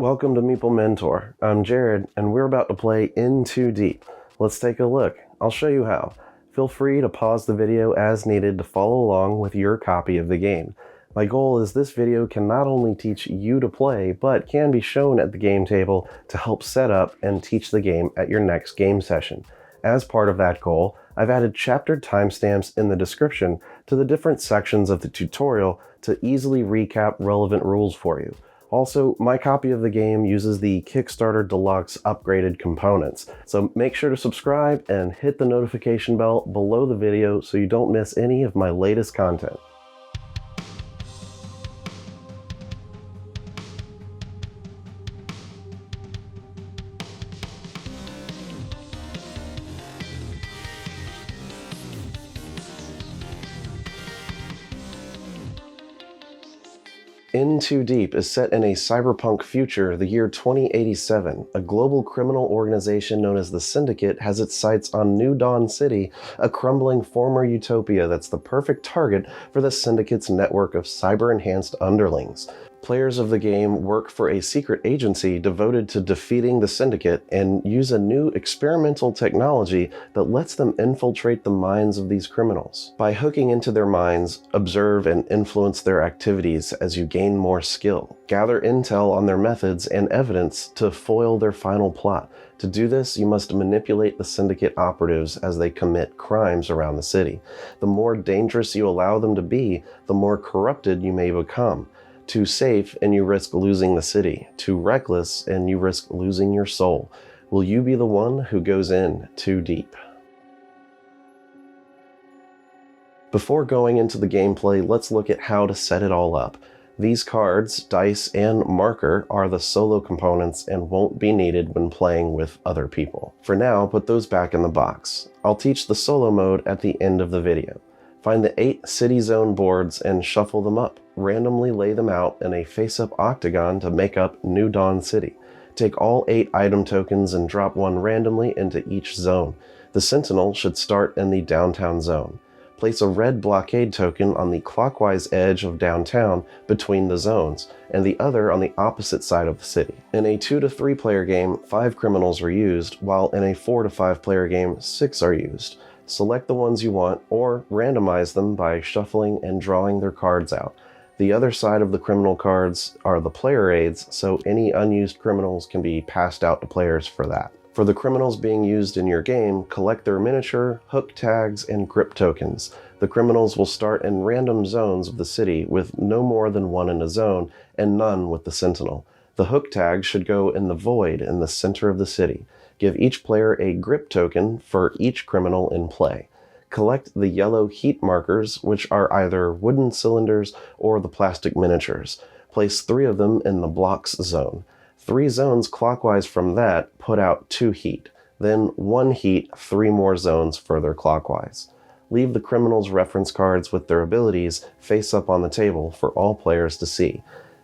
Welcome to Meeple Mentor. I'm Jared, and we're about to play In Too Deep. Let's take a look. I'll show you how. Feel free to pause the video as needed to follow along with your copy of the game. My goal is this video can not only teach you to play, but can be shown at the game table to help set up and teach the game at your next game session. As part of that goal, I've added chapter timestamps in the description to the different sections of the tutorial to easily recap relevant rules for you. Also, my copy of the game uses the Kickstarter Deluxe upgraded components, so make sure to subscribe and hit the notification bell below the video so you don't miss any of my latest content. In Too Deep is set in a cyberpunk future, the year 2087. A global criminal organization known as the Syndicate has its sights on New Dawn City, a crumbling former utopia that's the perfect target for the Syndicate's network of cyber-enhanced underlings. Players of the game work for a secret agency devoted to defeating the Syndicate and use a new experimental technology that lets them infiltrate the minds of these criminals. By hooking into their minds, observe and influence their activities as you gain more skill. Gather intel on their methods and evidence to foil their final plot. To do this, you must manipulate the Syndicate operatives as they commit crimes around the city. The more dangerous you allow them to be, the more corrupted you may become. Too safe and you risk losing the city. Too reckless and you risk losing your soul. Will you be the one who goes in too deep? Before going into the gameplay, let's look at how to set it all up. These cards, dice, and marker are the solo components and won't be needed when playing with other people. For now, put those back in the box. I'll teach the solo mode at the end of the video. Find the 8 city zone boards and shuffle them up. Randomly lay them out in a face-up octagon to make up New Dawn City. Take all 8 item tokens and drop one randomly into each zone. The Sentinel should start in the downtown zone. Place a red blockade token on the clockwise edge of downtown between the zones, and the other on the opposite side of the city. In a 2 to 3 player game, 5 criminals are used, while in a 4 to 5 player game, 6 are used. Select the ones you want, or randomize them by shuffling and drawing their cards out. The other side of the criminal cards are the player aids, so any unused criminals can be passed out to players for that. For the criminals being used in your game, collect their miniature, hook tags, and grip tokens. The criminals will start in random zones of the city with no more than 1 in a zone, and none with the Sentinel. The hook tag should go in the void in the center of the city. Give each player a grip token for each criminal in play. Collect the yellow heat markers, which are either wooden cylinders or the plastic miniatures. Place 3 of them in the blocks zone. 3 zones clockwise from that put out 2 heat. Then 1 heat, 3 more zones further clockwise. Leave the criminals' reference cards with their abilities face up on the table for all players to see.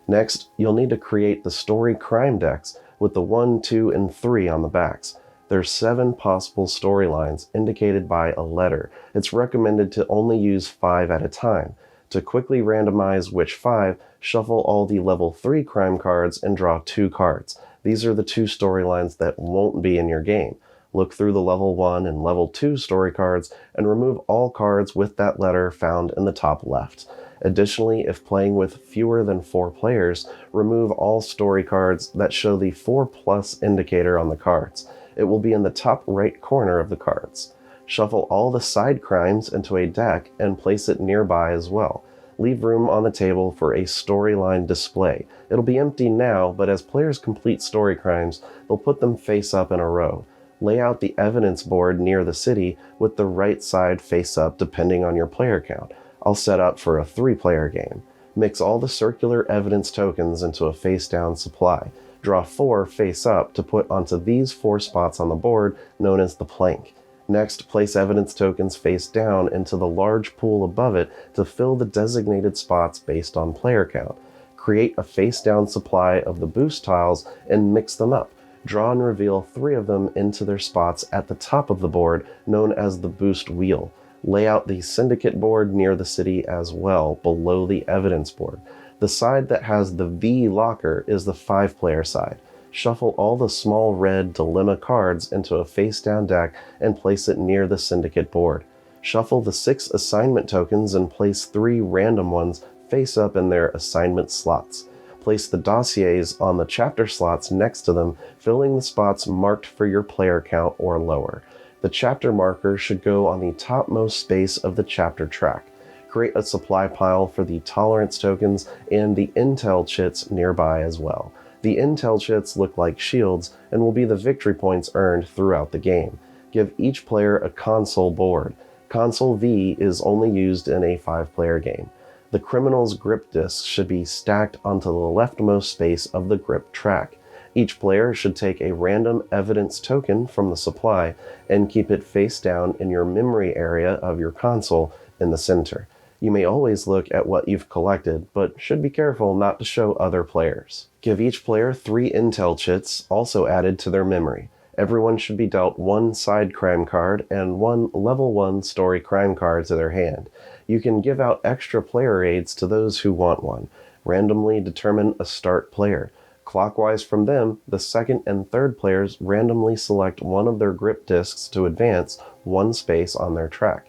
Next, you'll need to create the story crime decks with the 1, 2, and 3 on the backs. There's 7 possible storylines indicated by a letter. It's recommended to only use 5 at a time. To quickly randomize which 5, shuffle all the level 3 crime cards and draw 2 cards. These are the 2 storylines that won't be in your game. Look through the level 1 and level 2 story cards and remove all cards with that letter found in the top left. Additionally, if playing with fewer than 4 players, remove all story cards that show the 4+ indicator on the cards. It will be in the top right corner of the cards. Shuffle all the side crimes into a deck and place it nearby as well. Leave room on the table for a storyline display. It'll be empty now, but as players complete story crimes, they'll put them face up in a row. Lay out the evidence board near the city with the right side face up depending on your player count. I'll set up for a 3-player game. Mix all the circular evidence tokens into a face-down supply. Draw 4 face-up to put onto these 4 spots on the board known as the plank. Next, place evidence tokens face-down into the large pool above it to fill the designated spots based on player count. Create a face-down supply of the boost tiles and mix them up. Draw and reveal 3 of them into their spots at the top of the board known as the boost wheel. Lay out the syndicate board near the city as well, below the evidence board. The side that has the V locker is the 5-player side. Shuffle all the small red dilemma cards into a face-down deck and place it near the syndicate board. Shuffle the 6 assignment tokens and place 3 random ones face up in their assignment slots. Place the dossiers on the chapter slots next to them, filling the spots marked for your player count or lower. The chapter marker should go on the topmost space of the chapter track. Create a supply pile for the tolerance tokens and the intel chits nearby as well. The intel chits look like shields and will be the victory points earned throughout the game. Give each player a console board. Console V is only used in a 5-player game. The criminal's grip discs should be stacked onto the leftmost space of the grip track. Each player should take a random evidence token from the supply and keep it face down in your memory area of your console in the center. You may always look at what you've collected, but should be careful not to show other players. Give each player 3 intel chits, also added to their memory. Everyone should be dealt 1 side crime card and 1 level 1 story crime card to their hand. You can give out extra player aids to those who want one. Randomly determine a start player. Clockwise from them, the second and third players randomly select one of their grip discs to advance 1 space on their track.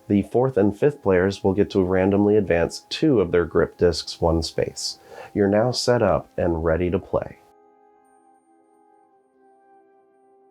The 4th and 5th players will get to randomly advance 2 of their grip discs 1 space. You're now set up and ready to play.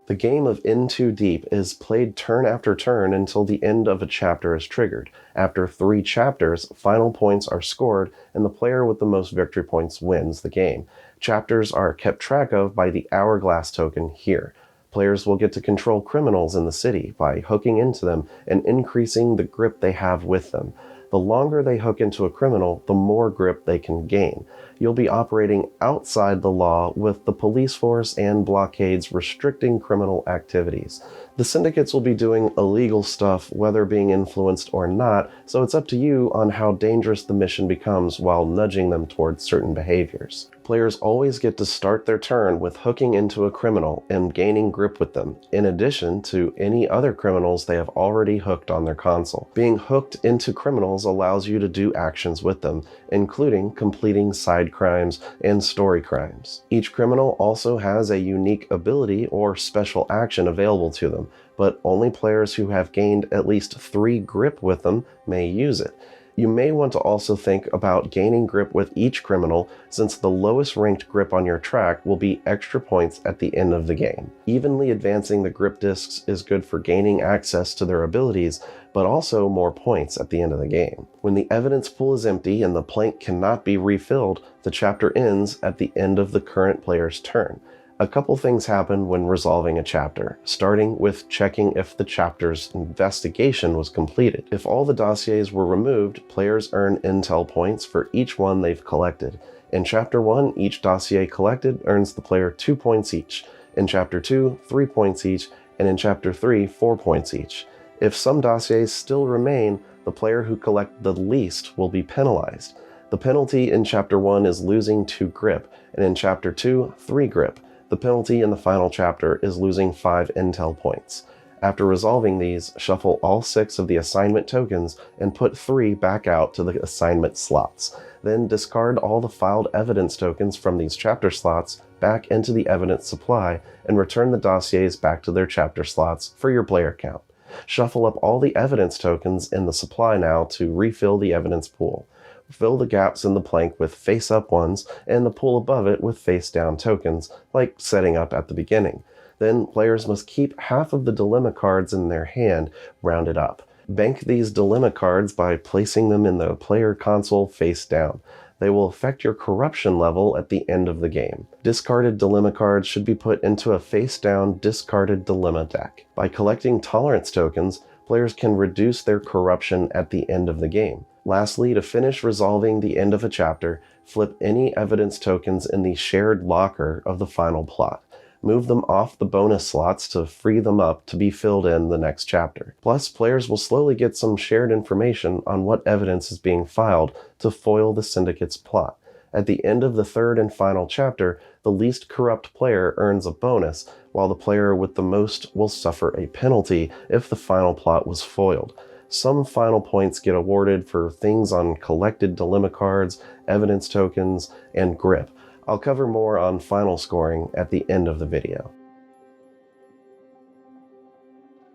The game of In Too Deep is played turn after turn until the end of a chapter is triggered. After 3 chapters, final points are scored, and the player with the most victory points wins the game. Chapters are kept track of by the hourglass token here. Players will get to control criminals in the city by hooking into them and increasing the grip they have with them. The longer they hook into a criminal, the more grip they can gain. You'll be operating outside the law with the police force and blockades restricting criminal activities. The syndicates will be doing illegal stuff whether being influenced or not, so it's up to you on how dangerous the mission becomes while nudging them towards certain behaviors. Players always get to start their turn with hooking into a criminal and gaining grip with them, in addition to any other criminals they have already hooked on their console. Being hooked into criminals allows you to do actions with them, including completing side crimes and story crimes. Each criminal also has a unique ability or special action available to them, but only players who have gained at least 3 grip with them may use it. You may want to also think about gaining grip with each criminal, since the lowest ranked grip on your track will be extra points at the end of the game. Evenly advancing the grip discs is good for gaining access to their abilities, but also more points at the end of the game. When the evidence pool is empty and the plank cannot be refilled, the chapter ends at the end of the current player's turn. A couple things happen when resolving a chapter, starting with checking if the chapter's investigation was completed. If all the dossiers were removed, players earn intel points for each one they've collected. In Chapter 1, each dossier collected earns the player 2 points each. In Chapter 2, 3 points each, and in Chapter 3, 4 points each. If some dossiers still remain, the player who collected the least will be penalized. The penalty in Chapter 1 is losing 2 grip, and in Chapter 2, 3 grip. The penalty in the final chapter is losing 5 intel points. After resolving these, shuffle all 6 of the assignment tokens and put 3 back out to the assignment slots. Then discard all the filed evidence tokens from these chapter slots back into the evidence supply and return the dossiers back to their chapter slots for your player count. Shuffle up all the evidence tokens in the supply now to refill the evidence pool. Fill the gaps in the plank with face-up ones and the pool above it with face-down tokens, like setting up at the beginning. Then players must keep half of the dilemma cards in their hand rounded up. Bank these dilemma cards by placing them in the player console face down. They will affect your corruption level at the end of the game. Discarded dilemma cards should be put into a face-down discarded dilemma deck. By collecting tolerance tokens, players can reduce their corruption at the end of the game. Lastly, to finish resolving the end of a chapter, flip any evidence tokens in the shared locker of the final plot. Move them off the bonus slots to free them up to be filled in the next chapter. Plus, players will slowly get some shared information on what evidence is being filed to foil the syndicate's plot. At the end of the third and final chapter, the least corrupt player earns a bonus, while the player with the most will suffer a penalty if the final plot was foiled. Some final points get awarded for things on collected dilemma cards, evidence tokens, and grip. I'll cover more on final scoring at the end of the video.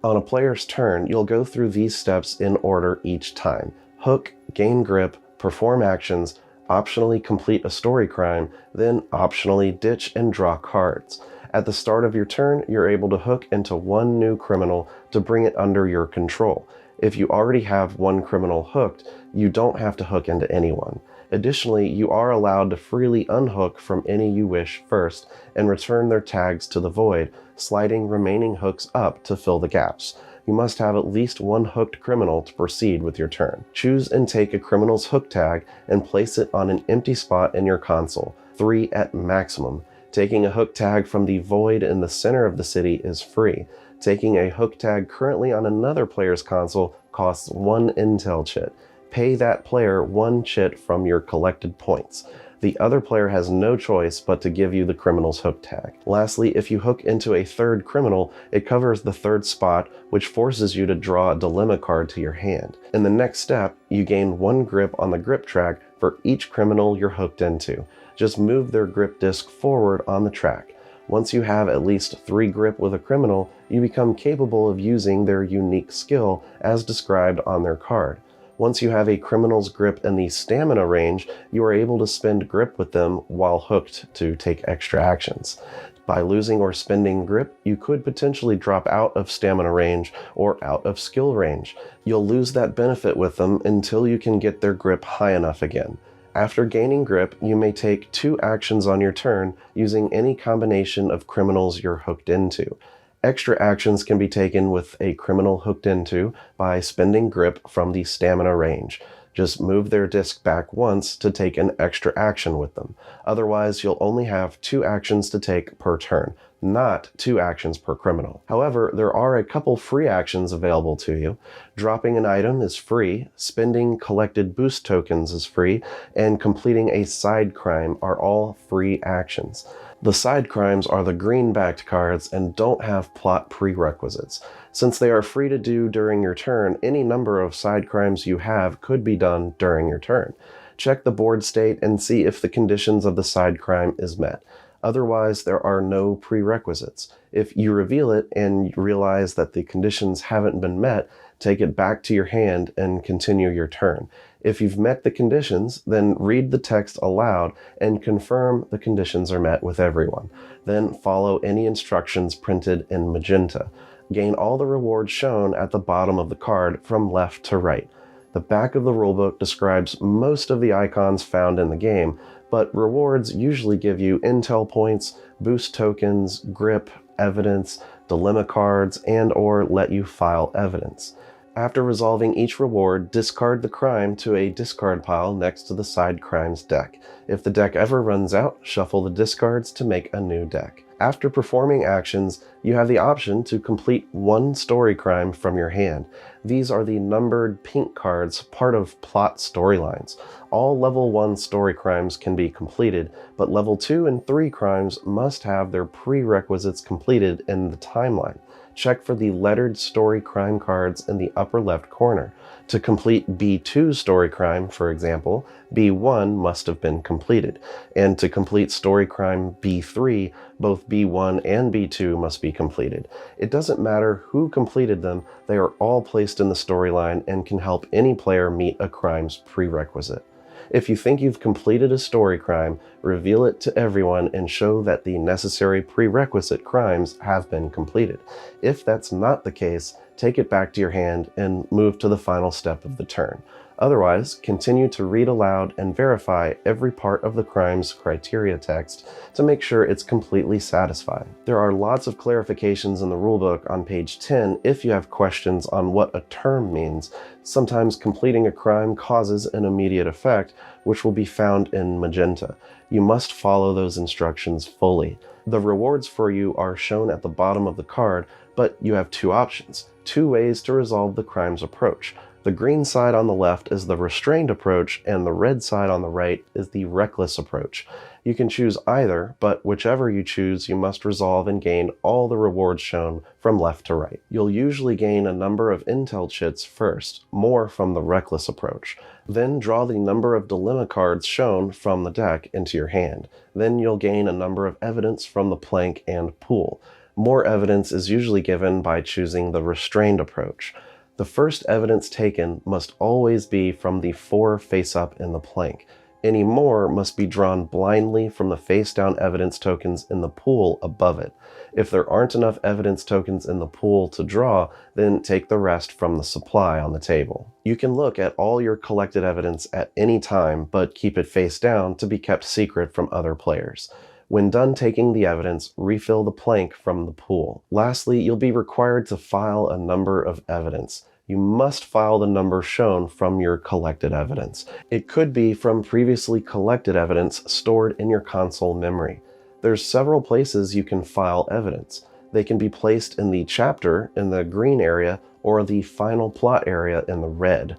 On a player's turn, you'll go through these steps in order each time: hook, gain grip, perform actions, optionally complete a story crime, then optionally ditch and draw cards. At the start of your turn, you're able to hook into one new criminal to bring it under your control. If you already have one criminal hooked, you don't have to hook into anyone. Additionally, you are allowed to freely unhook from any you wish first and return their tags to the void, sliding remaining hooks up to fill the gaps. You must have at least one hooked criminal to proceed with your turn. Choose and take a criminal's hook tag and place it on an empty spot in your console, 3 at maximum. Taking a hook tag from the void in the center of the city is free. Taking a hook tag currently on another player's console costs 1 intel chit. Pay that player 1 chit from your collected points. The other player has no choice but to give you the criminal's hook tag. Lastly, if you hook into a third criminal, it covers the third spot, which forces you to draw a dilemma card to your hand. In the next step, you gain 1 grip on the grip track for each criminal you're hooked into. Just move their grip disc forward on the track. Once you have at least 3 grip with a criminal, you become capable of using their unique skill as described on their card. Once you have a criminal's grip in the stamina range, you are able to spend grip with them while hooked to take extra actions. By losing or spending grip, you could potentially drop out of stamina range or out of skill range. You'll lose that benefit with them until you can get their grip high enough again. After gaining grip, you may take 2 actions on your turn using any combination of criminals you're hooked into. Extra actions can be taken with a criminal hooked into by spending grip from the stamina range. Just move their disc back once to take an extra action with them. Otherwise, you'll only have 2 actions to take per turn, not 2 actions per criminal. However, there are a couple free actions available to you. Dropping an item is free, spending collected boost tokens is free, and completing a side crime are all free actions. The side crimes are the green-backed cards and don't have plot prerequisites. Since they are free to do during your turn, any number of side crimes you have could be done during your turn. Check the board state and see if the conditions of the side crime is met. Otherwise, there are no prerequisites. If you reveal it and realize that the conditions haven't been met, take it back to your hand and continue your turn. If you've met the conditions, then read the text aloud and confirm the conditions are met with everyone. Then follow any instructions printed in magenta. Gain all the rewards shown at the bottom of the card from left to right. The back of the rulebook describes most of the icons found in the game, but rewards usually give you intel points, boost tokens, grip, evidence, dilemma cards, and/or let you file evidence. After resolving each reward, discard the crime to a discard pile next to the side crimes deck. If the deck ever runs out, shuffle the discards to make a new deck. After performing actions, you have the option to complete 1 story crime from your hand. These are the numbered pink cards, part of plot storylines. All level 1 story crimes can be completed, but level 2 and 3 crimes must have their prerequisites completed in the timeline. Check for the lettered story crime cards in the upper left corner. To complete B2 story crime, for example, B1 must have been completed. And to complete story crime B3, both B1 and B2 must be completed. It doesn't matter who completed them, they are all placed in the storyline and can help any player meet a crime's prerequisite. If you think you've completed a story crime, reveal it to everyone and show that the necessary prerequisite crimes have been completed. If that's not the case, take it back to your hand and move to the final step of the turn. Otherwise, continue to read aloud and verify every part of the crime's criteria text to make sure it's completely satisfying. There are lots of clarifications in the rulebook on page 10 if you have questions on what a term means. Sometimes completing a crime causes an immediate effect, which will be found in magenta. You must follow those instructions fully. The rewards for you are shown at the bottom of the card, but you have 2 options, 2 ways to resolve the crime's approach. The green side on the left is the restrained approach, and the red side on the right is the reckless approach. You can choose either, but whichever you choose, you must resolve and gain all the rewards shown from left to right. You'll usually gain a number of intel chits first, more from the reckless approach. Then draw the number of dilemma cards shown from the deck into your hand. Then you'll gain a number of evidence from the plank and pool. More evidence is usually given by choosing the restrained approach. The first evidence taken must always be from the 4 face-up in the plank. Any more must be drawn blindly from the face-down evidence tokens in the pool above it. If there aren't enough evidence tokens in the pool to draw, then take the rest from the supply on the table. You can look at all your collected evidence at any time, but keep it face down to be kept secret from other players. When done taking the evidence, refill the plank from the pool. Lastly, you'll be required to file a number of evidence. You must file the number shown from your collected evidence. It could be from previously collected evidence stored in your console memory. There's several places you can file evidence. They can be placed in the chapter in the green area or the final plot area in the red.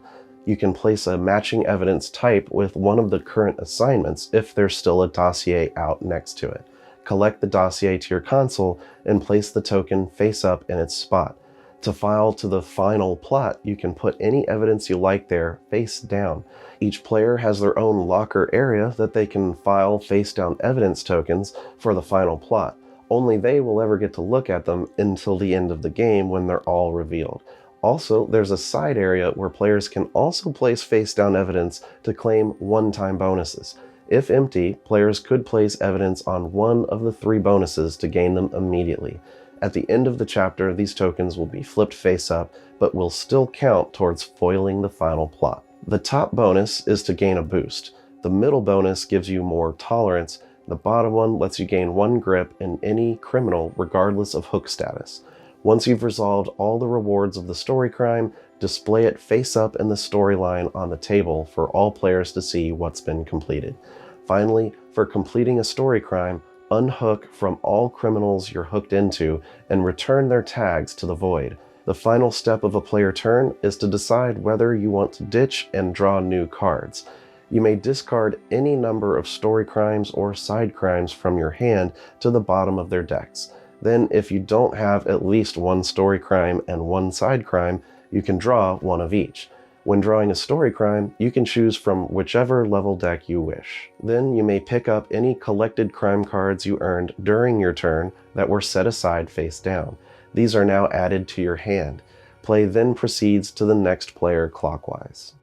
You can place a matching evidence type with one of the current assignments if there's still a dossier out next to it. Collect the dossier to your console and place the token face up in its spot. To file to the final plot, you can put any evidence you like there face down. Each player has their own locker area that they can file face down evidence tokens for the final plot. Only they will ever get to look at them until the end of the game when they're all revealed. Also, there's a side area where players can also place face-down evidence to claim one-time bonuses. If empty, players could place evidence on one of the 3 bonuses to gain them immediately. At the end of the chapter, these tokens will be flipped face up, but will still count towards foiling the final plot. The top bonus is to gain a boost. The middle bonus gives you more tolerance. The bottom one lets you gain 1 grip in any criminal regardless of hook status. Once you've resolved all the rewards of the story crime, display it face up in the storyline on the table for all players to see what's been completed. Finally, for completing a story crime, unhook from all criminals you're hooked into and return their tags to the void. The final step of a player turn is to decide whether you want to ditch and draw new cards. You may discard any number of story crimes or side crimes from your hand to the bottom of their decks. Then, if you don't have at least 1 story crime and 1 side crime, you can draw 1 of each. When drawing a story crime, you can choose from whichever level deck you wish. Then you may pick up any collected crime cards you earned during your turn that were set aside face down. These are now added to your hand. Play then proceeds to the next player clockwise.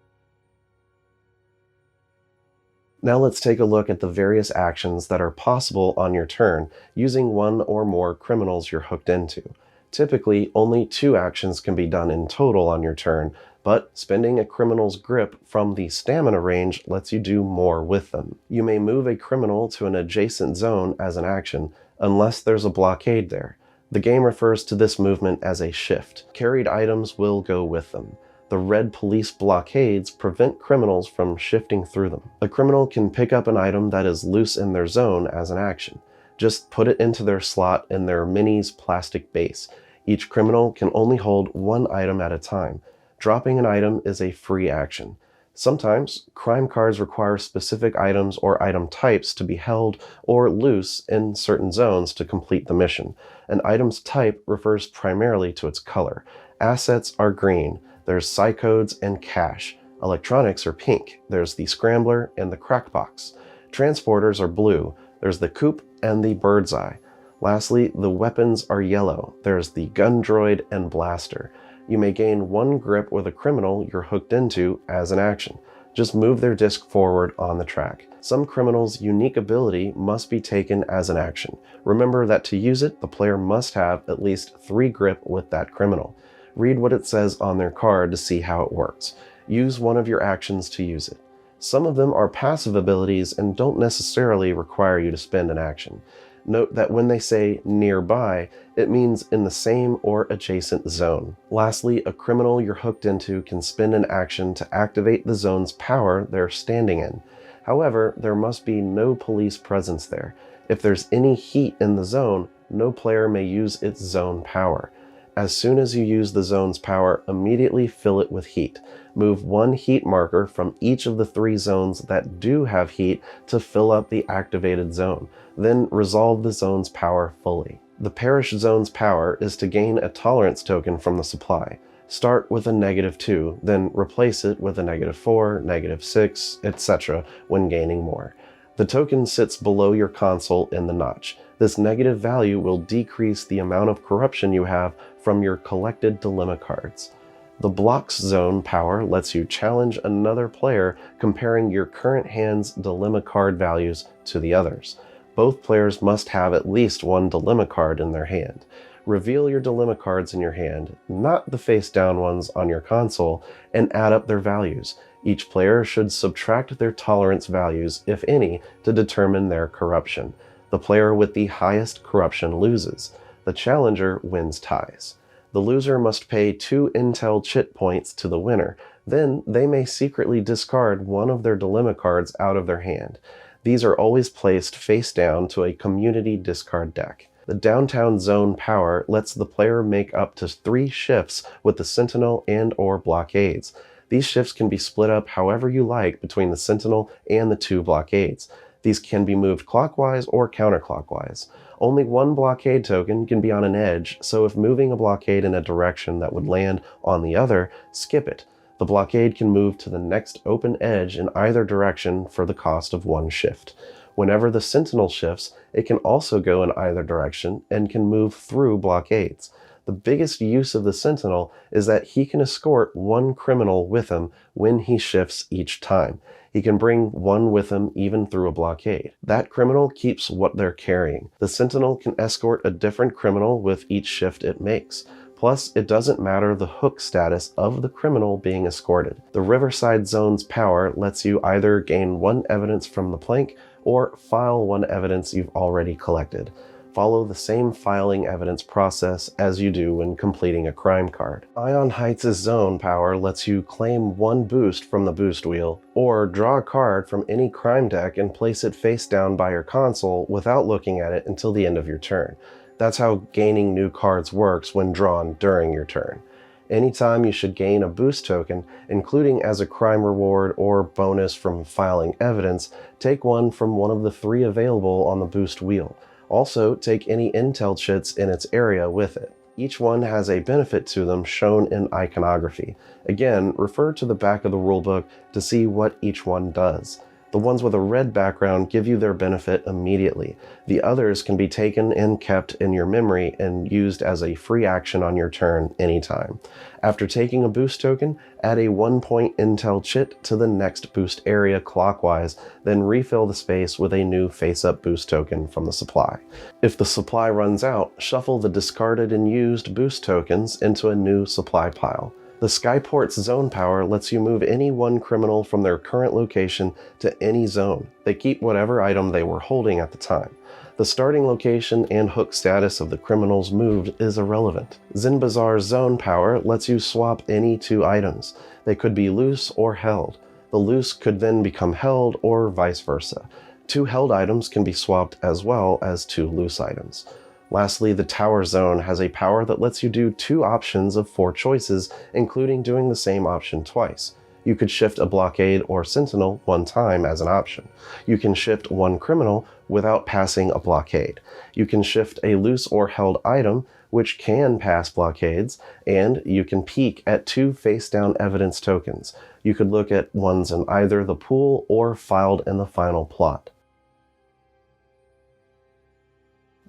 Now let's take a look at the various actions that are possible on your turn using 1 or more criminals you're hooked into. Typically, only 2 actions can be done in total on your turn, but spending a criminal's grip from the stamina range lets you do more with them. You may move a criminal to an adjacent zone as an action, unless there's a blockade there. The game refers to this movement as a shift. Carried items will go with them. The red police blockades prevent criminals from shifting through them. A criminal can pick up an item that is loose in their zone as an action. Just put it into their slot in their mini's plastic base. Each criminal can only hold 1 item at a time. Dropping an item is a free action. Sometimes, crime cards require specific items or item types to be held or loose in certain zones to complete the mission. An item's type refers primarily to its color. Assets are green. There's psychodes and cash. Electronics are pink. There's the scrambler and the crackbox. Transporters are blue. There's the coupe and the bird's eye. Lastly, the weapons are yellow. There's the gun droid and blaster. You may gain 1 grip with a criminal you're hooked into as an action. Just move their disc forward on the track. Some criminals' unique ability must be taken as an action. Remember that to use it, the player must have at least 3 grip with that criminal. Read what it says on their card to see how it works. Use one of your actions to use it. Some of them are passive abilities and don't necessarily require you to spend an action. Note that when they say nearby, it means in the same or adjacent zone. Lastly, a criminal you're hooked into can spend an action to activate the zone's power they're standing in. However, there must be no police presence there. If there's any heat in the zone, no player may use its zone power. As soon as you use the zone's power, immediately fill it with heat. Move one heat marker from each of the 3 zones that do have heat to fill up the activated zone. Then resolve the zone's power fully. The parish zone's power is to gain a tolerance token from the supply. Start with a -2, then replace it with a -4, -6, etc. when gaining more. The token sits below your console in the notch. This negative value will decrease the amount of corruption you have from your collected dilemma cards. The blocks zone power lets you challenge another player comparing your current hand's dilemma card values to the others. Both players must have at least one dilemma card in their hand. Reveal your dilemma cards in your hand, not the face-down ones on your console, and add up their values. Each player should subtract their tolerance values, if any, to determine their corruption. The player with the highest corruption loses. The challenger wins ties. The loser must pay 2 intel chit points to the winner. Then they may secretly discard one of their dilemma cards out of their hand. These are always placed face down to a community discard deck. The downtown zone power lets the player make up to 3 shifts with the Sentinel and/or blockades. These shifts can be split up however you like between the Sentinel and the 2 blockades. These can be moved clockwise or counterclockwise. Only one blockade token can be on an edge, so if moving a blockade in a direction that would land on the other, skip it. The blockade can move to the next open edge in either direction for the cost of 1 shift. Whenever the Sentinel shifts, it can also go in either direction and can move through blockades. The biggest use of the Sentinel is that he can escort 1 criminal with him when he shifts each time. He can bring 1 with him even through a blockade. That criminal keeps what they're carrying. The Sentinel can escort a different criminal with each shift it makes. Plus, it doesn't matter the hook status of the criminal being escorted. The Riverside Zone's power lets you either gain 1 evidence from the plank or file 1 evidence you've already collected. Follow the same filing evidence process as you do when completing a crime card. Ion Heights' zone power lets you claim 1 boost from the boost wheel, or draw a card from any crime deck and place it face down by your console without looking at it until the end of your turn. That's how gaining new cards works when drawn during your turn. Anytime you should gain a boost token, including as a crime reward or bonus from filing evidence, take 1 from one of the 3 available on the boost wheel. Also, take any intel chits in its area with it. Each one has a benefit to them shown in iconography. Again, refer to the back of the rulebook to see what each one does. The ones with a red background give you their benefit immediately. The others can be taken and kept in your memory and used as a free action on your turn anytime. After taking a boost token, add a 1-point intel chit to the next boost area clockwise, then refill the space with a new face-up boost token from the supply. If the supply runs out, shuffle the discarded and used boost tokens into a new supply pile. The Skyport's zone power lets you move any 1 criminal from their current location to any zone. They keep whatever item they were holding at the time. The starting location and hook status of the criminals moved is irrelevant. Zen Bazaar's zone power lets you swap any 2 items. They could be loose or held. The loose could then become held or vice versa. 2 held items can be swapped as well as 2 loose items. Lastly, the Tower Zone has a power that lets you do 2 options of 4 choices, including doing the same option twice. You could shift a blockade or sentinel 1 time as an option. You can shift 1 criminal without passing a blockade. You can shift a loose or held item, which can pass blockades, and you can peek at 2 face-down evidence tokens. You could look at ones in either the pool or filed in the final plot.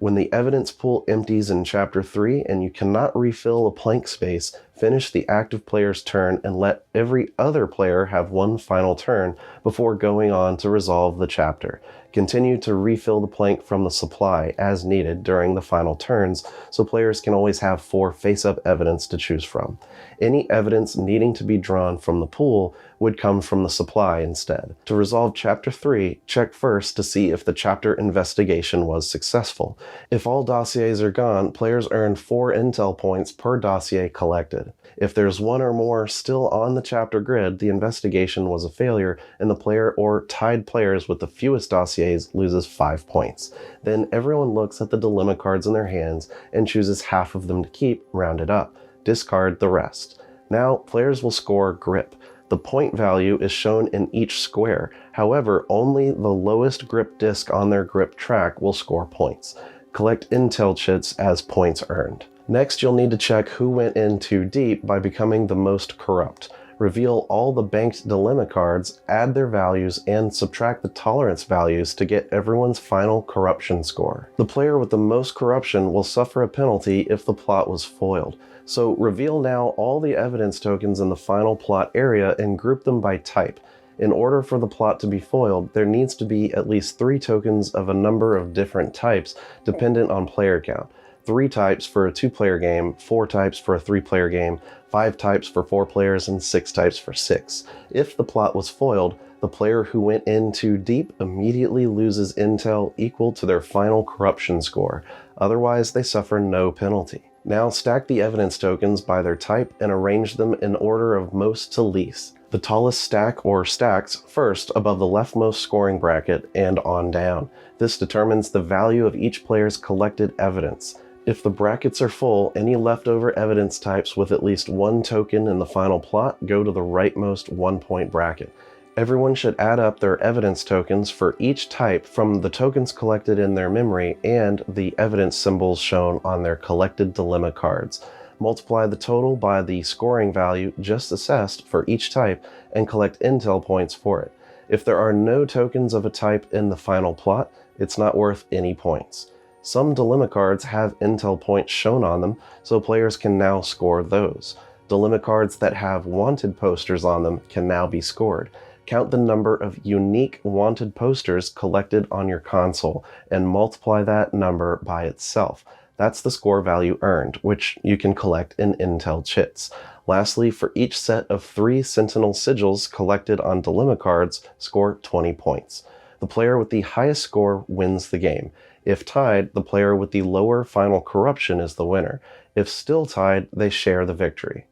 When the evidence pool empties in Chapter 3 and you cannot refill a plank space, finish the active player's turn and let every other player have 1 final turn before going on to resolve the chapter. Continue to refill the plank from the supply as needed during the final turns, so players can always have 4 face-up evidence to choose from. Any evidence needing to be drawn from the pool would come from the supply instead. To resolve Chapter 3, check first to see if the chapter investigation was successful. If all dossiers are gone, players earn 4 intel points per dossier collected. If there's 1 or more still on the chapter grid, the investigation was a failure and the player or tied players with the fewest dossiers gaze loses 5 points. Then everyone looks at the dilemma cards in their hands and chooses half of them to keep, rounded up. Discard the rest. Now, players will score grip. The point value is shown in each square. However, only the lowest grip disc on their grip track will score points. Collect intel chits as points earned. Next, you'll need to check who went in too deep by becoming the most corrupt. Reveal all the banked dilemma cards, add their values, and subtract the tolerance values to get everyone's final corruption score. The player with the most corruption will suffer a penalty if the plot was foiled. So reveal now all the evidence tokens in the final plot area and group them by type. In order for the plot to be foiled, there needs to be at least 3 tokens of a number of different types dependent on player count. 3 types for a 2-player game, 4 types for a 3-player game, 5 types for 4 players, and 6 types for 6. If the plot was foiled, the player who went in too deep immediately loses intel equal to their final corruption score. Otherwise, they suffer no penalty. Now stack the evidence tokens by their type and arrange them in order of most to least. The tallest stack or stacks first above the leftmost scoring bracket and on down. This determines the value of each player's collected evidence. If the brackets are full, any leftover evidence types with at least 1 token in the final plot go to the rightmost 1-point bracket. Everyone should add up their evidence tokens for each type from the tokens collected in their memory and the evidence symbols shown on their collected dilemma cards. Multiply the total by the scoring value just assessed for each type and collect intel points for it. If there are no tokens of a type in the final plot, it's not worth any points. Some dilemma cards have intel points shown on them, so players can now score those. Dilemma cards that have wanted posters on them can now be scored. Count the number of unique wanted posters collected on your console and multiply that number by itself. That's the score value earned, which you can collect in intel chits. Lastly, for each set of 3 Sentinel sigils collected on dilemma cards, score 20 points. The player with the highest score wins the game. If tied, the player with the lower final corruption is the winner. If still tied, they share the victory.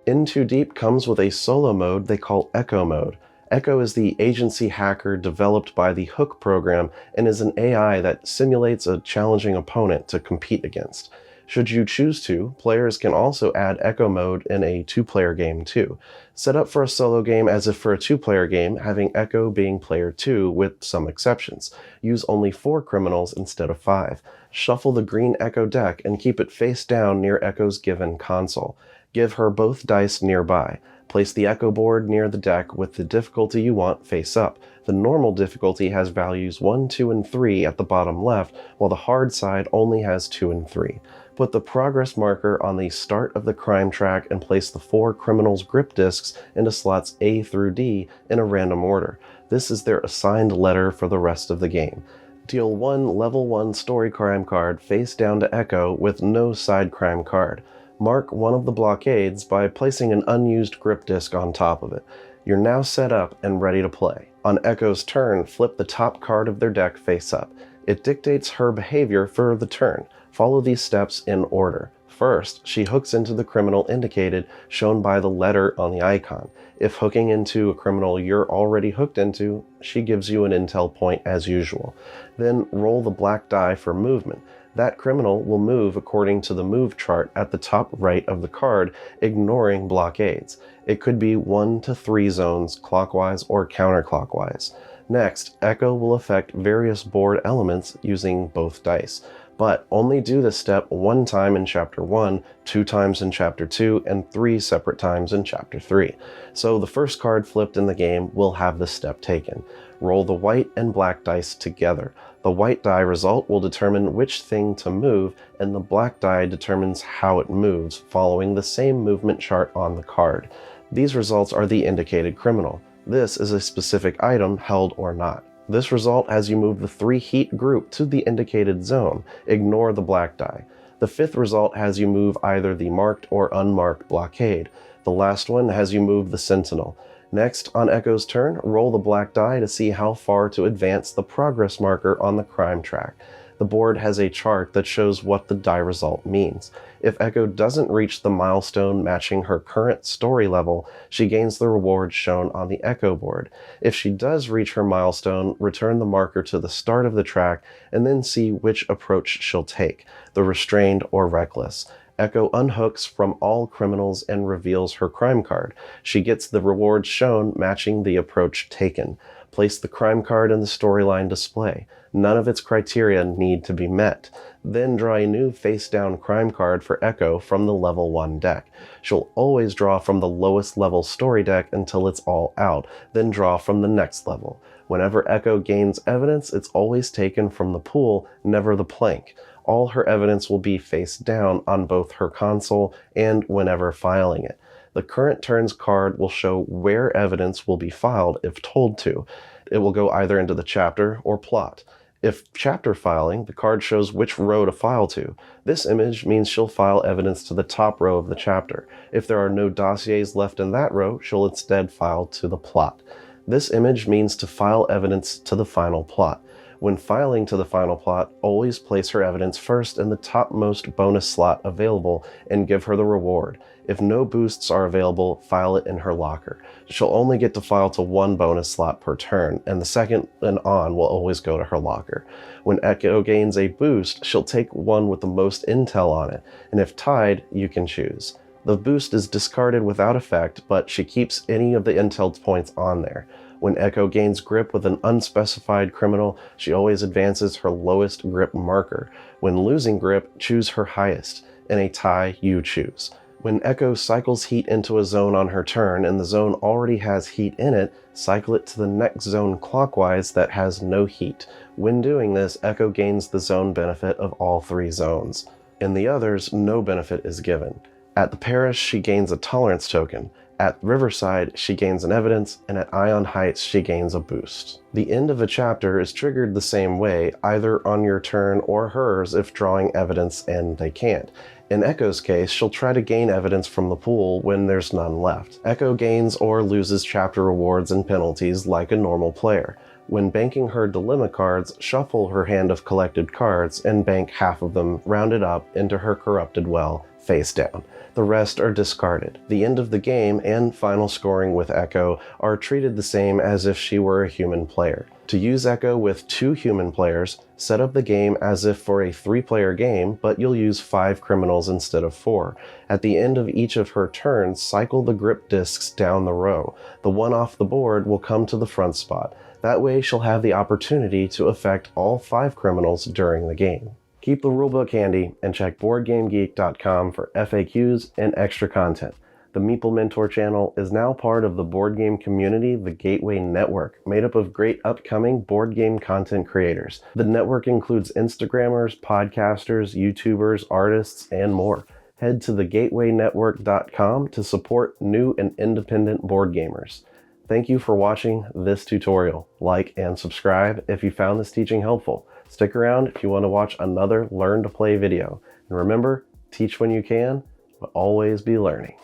In Too Deep comes with a solo mode they call Echo Mode. Echo is the agency hacker developed by the Hook program and is an AI that simulates a challenging opponent to compete against. Should you choose to, players can also add Echo Mode in a 2-player game too. Set up for a solo game as if for a 2-player game, having Echo being player 2 with some exceptions. Use only 4 criminals instead of 5. Shuffle the green Echo deck and keep it face down near Echo's given console. Give her both dice nearby. Place the Echo board near the deck with the difficulty you want face up. The normal difficulty has values 1, 2, and 3 at the bottom left, while the hard side only has 2 and 3. Put the progress marker on the start of the crime track and place the 4 criminals' grip discs into slots A through D in a random order. This is their assigned letter for the rest of the game. Deal 1 level 1 story crime card face down to Echo with no side crime card. Mark one of the blockades by placing an unused grip disc on top of it. You're now set up and ready to play. On Echo's turn, flip the top card of their deck face up. It dictates her behavior for the turn. Follow these steps in order. First, she hooks into the criminal indicated, shown by the letter on the icon. If hooking into a criminal you're already hooked into, she gives you an intel point as usual. Then roll the black die for movement. That criminal will move according to the move chart at the top right of the card, ignoring blockades. It could be 1 to 3 zones, clockwise or counterclockwise. Next, Echo will affect various board elements using both dice, but only do this step 1 time in Chapter 1, 2 times in Chapter 2, and 3 separate times in Chapter 3. So the first card flipped in the game will have this step taken. Roll the white and black dice together. The white die result will determine which thing to move, and the black die determines how it moves, following the same movement chart on the card. These results are the indicated criminal. This is a specific item, held or not. This result has you move the 3 heat group to the indicated zone. Ignore the black die. The 5th result has you move either the marked or unmarked blockade. The last one has you move the sentinel. Next, on Echo's turn, roll the black die to see how far to advance the progress marker on the crime track. The board has a chart that shows what the die result means. If Echo doesn't reach the milestone matching her current story level, she gains the reward shown on the Echo board. If she does reach her milestone, return the marker to the start of the track and then see which approach she'll take, the restrained or reckless. Echo unhooks from all criminals and reveals her crime card. She gets the rewards shown matching the approach taken. Place the crime card in the storyline display. None of its criteria need to be met. Then draw a new face-down crime card for Echo from the level 1 deck. She'll always draw from the lowest level story deck until it's all out, then draw from the next level. Whenever Echo gains evidence, it's always taken from the pool, never the plank. All her evidence will be face down on both her console and whenever filing it. The current turn's card will show where evidence will be filed if told to. It will go either into the chapter or plot. If chapter filing, the card shows which row to file to. This image means she'll file evidence to the top row of the chapter. If there are no dossiers left in that row, she'll instead file to the plot. This image means to file evidence to the final plot. When filing to the final plot, always place her evidence first in the topmost bonus slot available and give her the reward. If no boosts are available, file it in her locker. She'll only get to file to one bonus slot per turn, and the second and on will always go to her locker. When Echo gains a boost, she'll take one with the most intel on it, and if tied, you can choose. The boost is discarded without effect, but she keeps any of the intel points on there. When Echo gains grip with an unspecified criminal, she always advances her lowest grip marker. When losing grip, choose her highest. In a tie, you choose. When Echo cycles heat into a zone on her turn and the zone already has heat in it, cycle it to the next zone clockwise that has no heat. When doing this, Echo gains the zone benefit of all 3 zones. In the others, no benefit is given. At the Parish, she gains a tolerance token. At Riverside, she gains an evidence, and at Ion Heights, she gains a boost. The end of a chapter is triggered the same way, either on your turn or hers if drawing evidence and they can't. In Echo's case, she'll try to gain evidence from the pool when there's none left. Echo gains or loses chapter rewards and penalties like a normal player. When banking her dilemma cards, shuffle her hand of collected cards and bank half of them rounded up into her corrupted well, face down. The rest are discarded. The end of the game and final scoring with Echo are treated the same as if she were a human player. To use Echo with 2 human players, set up the game as if for a 3-player game, but you'll use 5 criminals instead of 4. At the end of each of her turns, cycle the grip discs down the row. The one off the board will come to the front spot. That way she'll have the opportunity to affect all 5 criminals during the game. Keep the rulebook handy and check BoardGameGeek.com for FAQs and extra content. The Meeple Mentor channel is now part of the board game community, the Gateway Network, made up of great upcoming board game content creators. The network includes Instagrammers, podcasters, YouTubers, artists, and more. Head to thegatewaynetwork.com to support new and independent board gamers. Thank you for watching this tutorial. Like and subscribe if you found this teaching helpful. Stick around if you want to watch another Learn to Play video. And remember, teach when you can, but always be learning.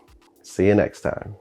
See you next time.